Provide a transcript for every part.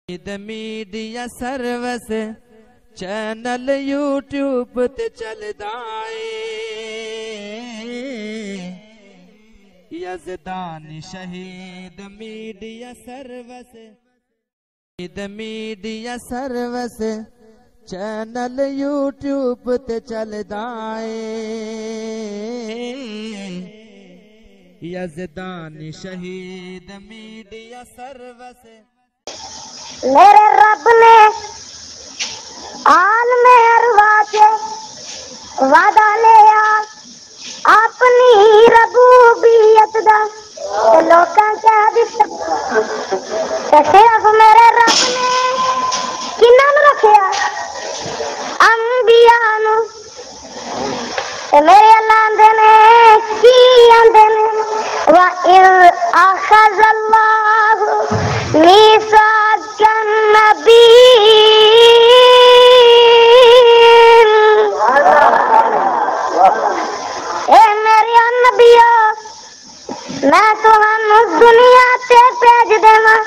media service channel YouTube تے چلدا اے یزدان شہید میڈیا سروس چینل یوٹیوب تے چلدا اے یزدان شہید میڈیا سروس میرے رب نے عالم ارواح سے وعدہ لیا اپنی ربوبیت دا لوکاں کہہ دتا تے صرف میرے رب نے کناں نوں رکھیا انبیاء نوں تے میرے اللہ دے نے کی آندے نے وَإِذْ أَخَذَ اللَّهُ مِيثَاقَ النَّبِيِّينَ اے میرے نبیو میں تہانوں دنیا تے بھیج دیواں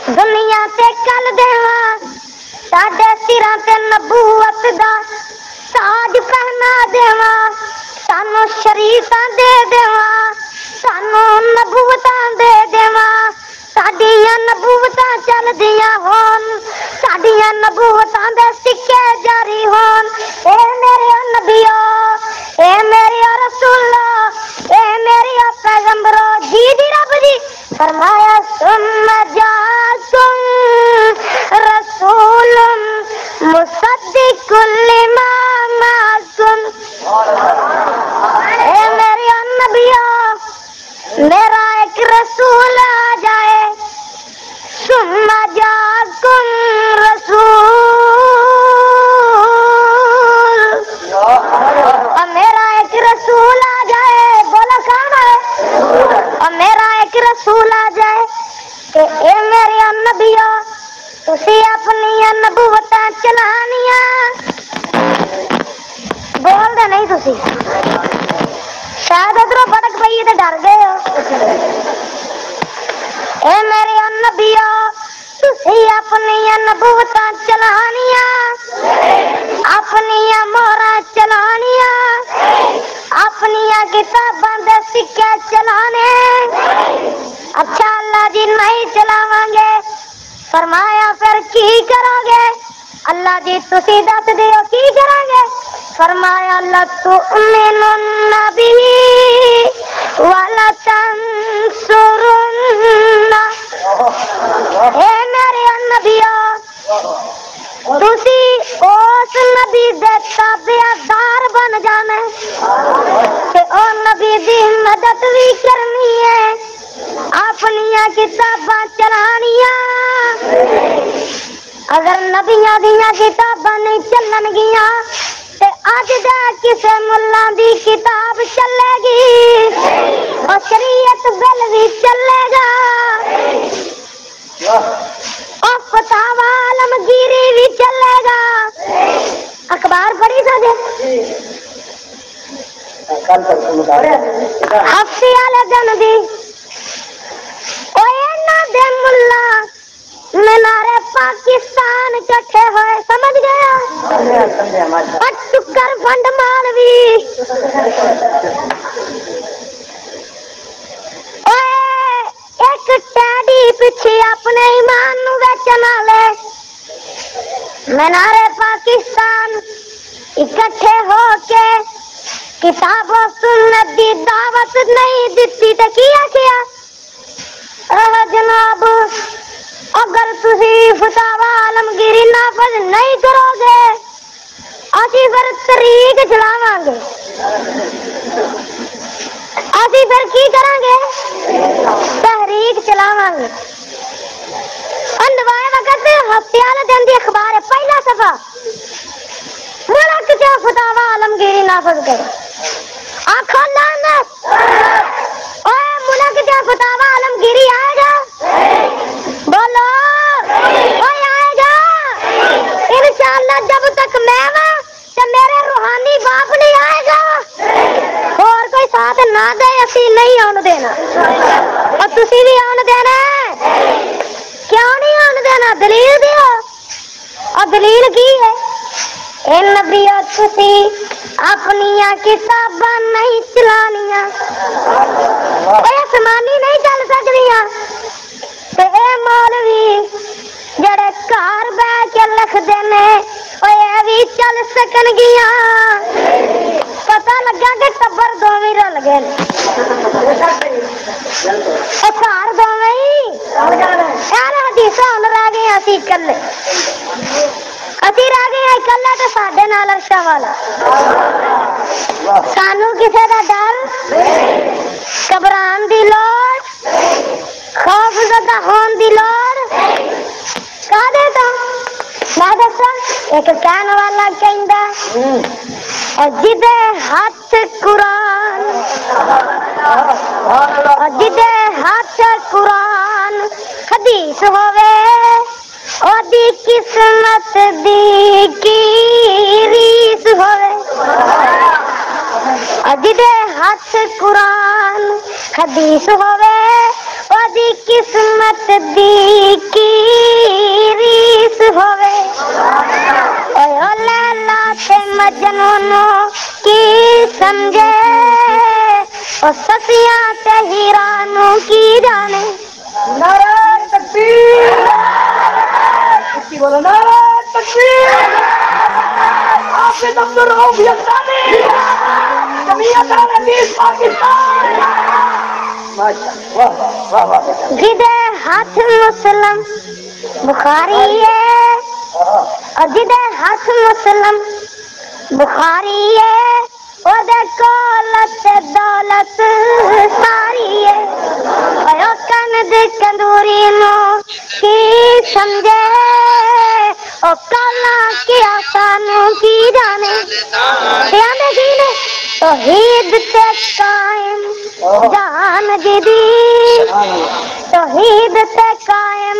دنیا تے کل دیواں ساڈے سراں تے نبوت دا تاج پہنا دیواں سانوں شریفاں دے دیواں سانوں نبوتاں دے دیواں ساڈیاں نبوتاں چل دیاں ہون ساڈیاں نبوتاں دے سکے جاری ہون اے میرے نبیو اے میرے رسولو اے میرے پیغمبرو جی رب جی فرمایا ثم جاءکم رسول مصدق لما معکم اے میرے نبیو میرا ایک رسول آ جائے ثم جاءکم رسول اور میرا ایک رسول آ جائے بولا کون ہے اور میرا ایک رسول آ جائے کہ اے میرے نبیو تسی اپنی نبوتاں چلانیاں بول دے نہیں تسی شاید ادھروں بڑک پئی تے ڈر گئے ہو اے میرے نبیو تسی اپنی نبوتاں چلانیاں اپنی مہراں چلانیاں اپنی کتاباں دے سکے چلانے اچھا اللہ جی نہیں چلاواں گے فرمایا پھر کی کرو گے اللہ جی تسی دس دیو کی کرو گے فرمایا لَتُؤْمِنُنَّ بِهِ وَلَتَنْصُرُنَّ اے میرے نبیو تسی اس نبی دے تابعدار بن جانے تے او نبی دی مدد بھی کرنی ہے اپنی کتاباں چلانیاں اگر نبیاں دیاں کتاباں نہیں چلن گیاں تے اج دے کسے ملہ دی کتاب چلے گی اور شریعت بل بھی چلے گا اور فتاوی عالمگیری بھی چلے گا اخبار پڑھی سکے ہفتے والے دن دی دے ملا مینارے پاکستان کٹھے ہوئے سمجھ گیا ٹکر فنڈ مالوی ایک ٹیڈی پیچھے اپنے ایمان نو بیچن والے مینارے پاکستان اکٹھے ہو کے کتاب و سنت دی دعوت نہیں دیتی تے کیا کیا جناب اگر تسی فتاوی عالمگیری نافذ نہیں کرو گے اسی پھر طریق چلاواں گے اسی پھر کی کریں گے تحریک چلاواں گے اندوائے وقت ہفتے والے دن دی اخبار ہے پہلا صفحہ ملک جو فتاوی عالمگیری نافذ کرو آنکھوں لعنت اوے ملک جو فتاوی عالمگیری آئے گا بولو اوے آئے گا انشاءاللہ جب تک میں ہاں تو میرے روحانی باپ نہیں آئے گا اور کوئی ساتھ نہ دے اسی نہیں آن دینا اور تسی بھی آن دینا کیوں نہیں آن دینا دلیل دیو اور دلیل کی ہے اے نبیو تسی اپنیاں کتاباں نہیں چلانیاں اے آسمانی نہیں چل سکدیاں تے اے مولوی جڑے گھر بیٹھ کے لکھ دینے اے بھی چل سکن گیاں پتہ لگا کہ ٹبر دوویں رل گئے گھر دوویں یار حدیثاں ہن رہ گئے اسی کلے اسی رہ گئے اکلے تے ساڈے نال عرشا والا سانو کسے دا ڈر گھبران دی لوڑ خوف زدہ ہون دی لوڑ کادے تو میں دساں ایک کہن والا کہندا جدے ہاتھ قرآن جدے ہاتھ قرآن حدیث ہووے اودی قسمت دی کی ریس ہووے جدے ہاتھ قرآن حدیث ہووے اودی قسمت دی کی ریس ہووے اے لیلا تے مجنون کی سمجھے او سسیاں تے ہیرانو کی جانے نعرہ تکبیر کسی بولو نعرہ تکبیر حافظ عبدالرؤوف یزدانی جمعیت الحدیث پاکستان جدے ہاتھ مسلم بخاری ہے اور جدے ہاتھ مسلم بخاری ہے او دے کولت دولت ساری ہے او کن دے کندوری نو کی سمجھے او کالا کی آسانوں کی جانے دیانے کی نے توحید تے قائم جان جدی توحید تے قائم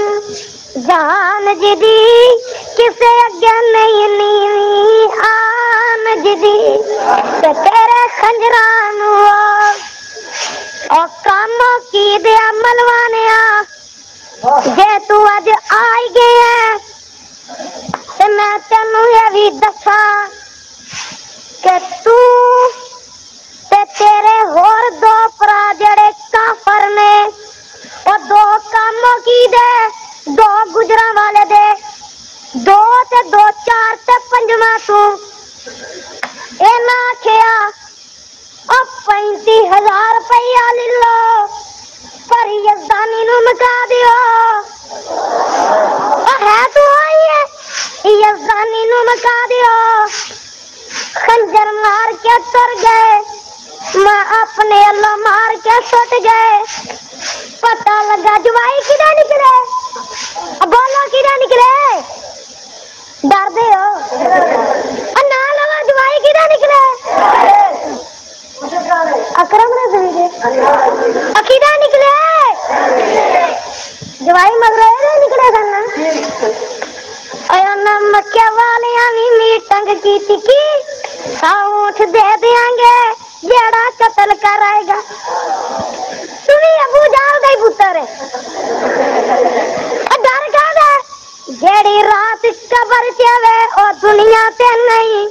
جان جدی کسے اگے نہیں نیوی آن جدی تے تیرے خنجرانو او کاموں کی دے عمل وانیا جے تو اج آئی گئے ہیں تے میں تینوں یہ بھی دساں کہ تو تے تیرے ہور دو پرا جڑے کافر نے او دو کاموں کی دے دو گجراں والے دے دو تے دو چار تے پنجواں تو اے نہ کھیا او 35,000 روپیہ لے لو پر یزدانی نو مکا دیو او ہے تو آئی ہے یزدانی نو مکا دیو خنجر مار کے تر گئے میں اپنے اللہ مار کے سٹ گئے پتہ لگا جوائی کدھر نکلے بولو کدھر نکلے ڈر دے ہو نہ لگا جوائی کدھر نکلے اکرم رضوی دے کدھر نکلے جوائی مگر نکلے کرنا مکے والیاں بھی میٹنگ کی تھی اونٹ دے دیاں گے جیڑا قتل کرائے گا تمہیں ابو جال دا ہی پتر ہے ڈر کا دے جیڑی رات قبر چوے او دنیا تے نہیں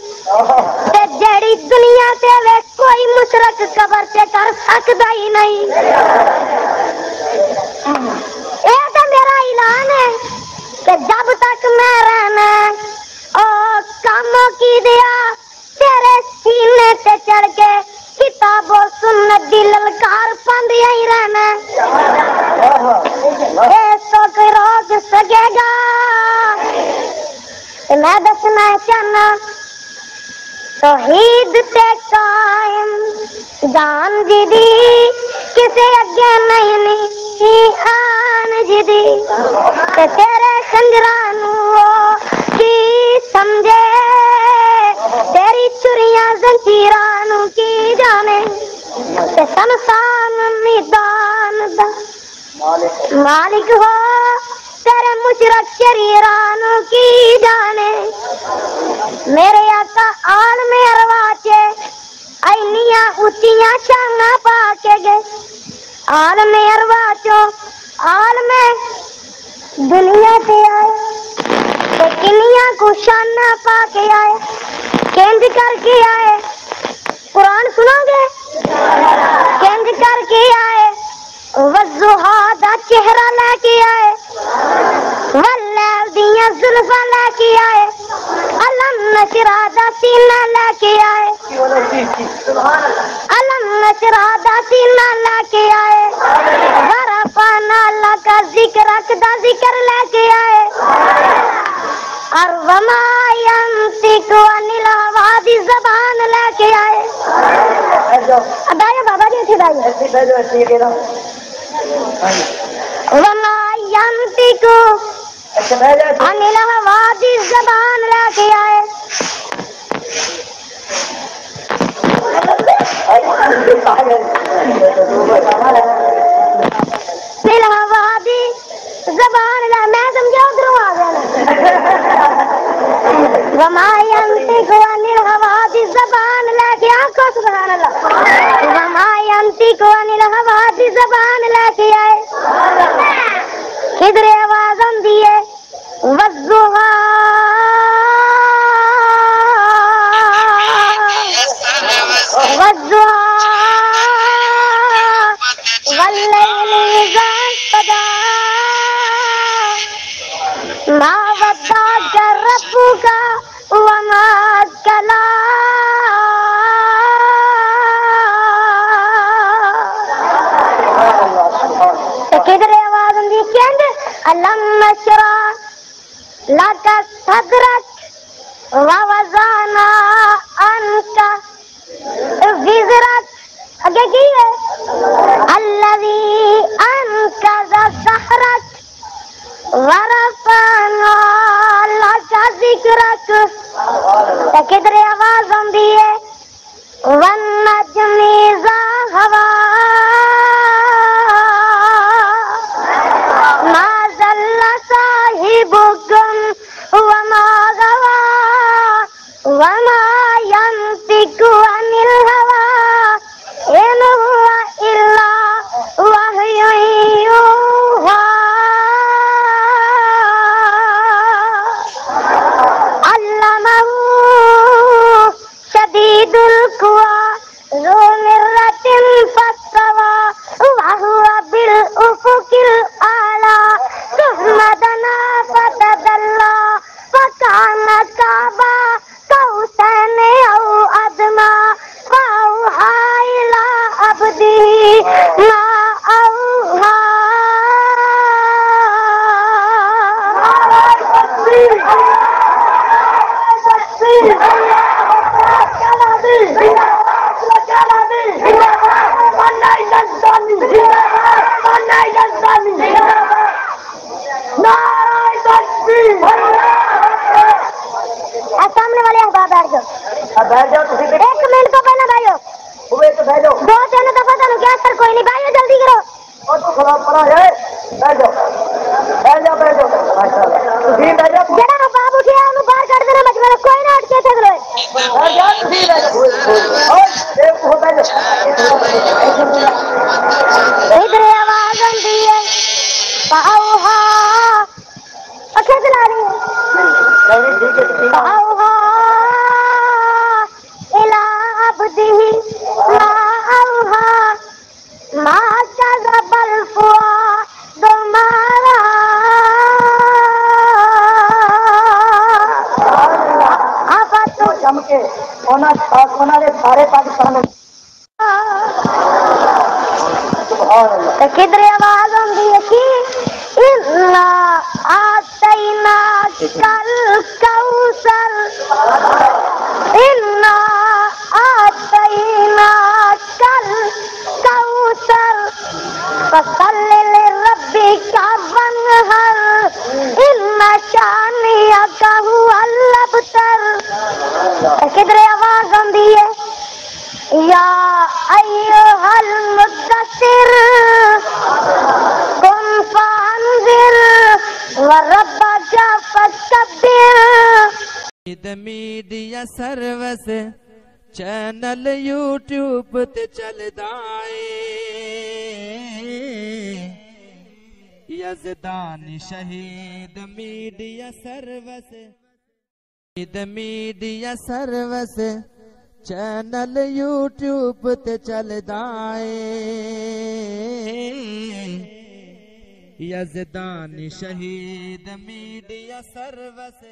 تے جیڑی دنیا تے وے کوئی مشرک قبر تے کر سکدا ہی نہیں اے تے میرا اعلان ہے کہ جب تک میں رہنا او کام کی دیا تیرے سینے تے چڑھ کے کتاب و سنت دی للکار پاندیا ہی رہنا اے تو کوئی روک سکے گا میں دسنا چاہنا توحید تے قائم جان جدی کسے اگے نہیں آن جدی تے تیرے خنجرانو کی سمجھے تیری چوریاں زنجیرانو کی جانے تے سمسان میدان دا مالک ہو تیرے مشرک شریرانو کی جانے میرے آقا عالم ارواچے اینیاں اچیاں شاناں پا کے گئے عالم ارواچوں عالم دنیا تے آئے شانہ پا کے آئے کنج کر کے آئے قرآن سنو گے کنج کر کے آئے والضحا دا چہرہ لے کے آئے واللیل دیاں زلفاں لے کے آئے علم نشرح دا سینہ لے کے آئے علم نشرح دا سینہ لے کے آئے ورفعنا اللہ کا ذکر دا ذکر لے کے آئے اور وما ينطق عن الهوى زبان لے کے آئے بابا جی اٹھے وما ينطق عن الهوى زبان لے کے آئے الهوى زبان لا میں سمجھا ادھر آ گیا وما ينطق عن الهوى زبان لے کے آنکھوں سبحان اللہ وما ينطق عن الهوى زبان لے کے آئے کدھر آواز آندی ہے والضحا والضحا واللیل اذا سجا ما ودعك ربك وما قلى کدھر آواز آندی کہند علم نشرح لك صدرك ووضعنا عنك وزرك اگے کی ہے الذي انقض ظهرك ورفعنا لك ذکرک کدھر آواز آندی ہے والنجم اذا هوى ما ضل صاحبكم وما غوى وما ينطق عن الهوى إن هو إلا وحي يوحى علمه شديد القوى ذو مرة فاستوى وهو بالأفق الأعلى ثم دنا فتدلى فكان قاب قوسين أو أدنى فأوحى إلى عبده ما أوحى سامنے والے احباب بیٹھ جاؤ ایک منٹ تو پہلے بھائیو دو تین دفعہ تمہیں کیا سر کوئی نہیں بھائیو جلدی کرو جڑا احباب اٹھیا انہوں باہر کٹ دینا مجمع کوئی نہ اٹھ کے کرو ادھر آواز آندی ہے فاوحا اکھے چلا رہی ہے فاوحا الى عبده ما اوحا ما كذب الفؤاد ما رأى جم کے سارے پاکستان کدھر آواز آندی ہے کہ انا آتیناک الکوثر انا آتیناک الکوثر فصل لربک وانحر ان شانئک هو الابتر کدھر آواز آندی ہے یا ایھا المدثر قم فانذر وربک فکبر میڈیا سروس چینل یوٹیوب تے چلدا اے یزدان شہید media service media service channel YouTube تے چلدا اے یزدانی شہید میڈیا سروس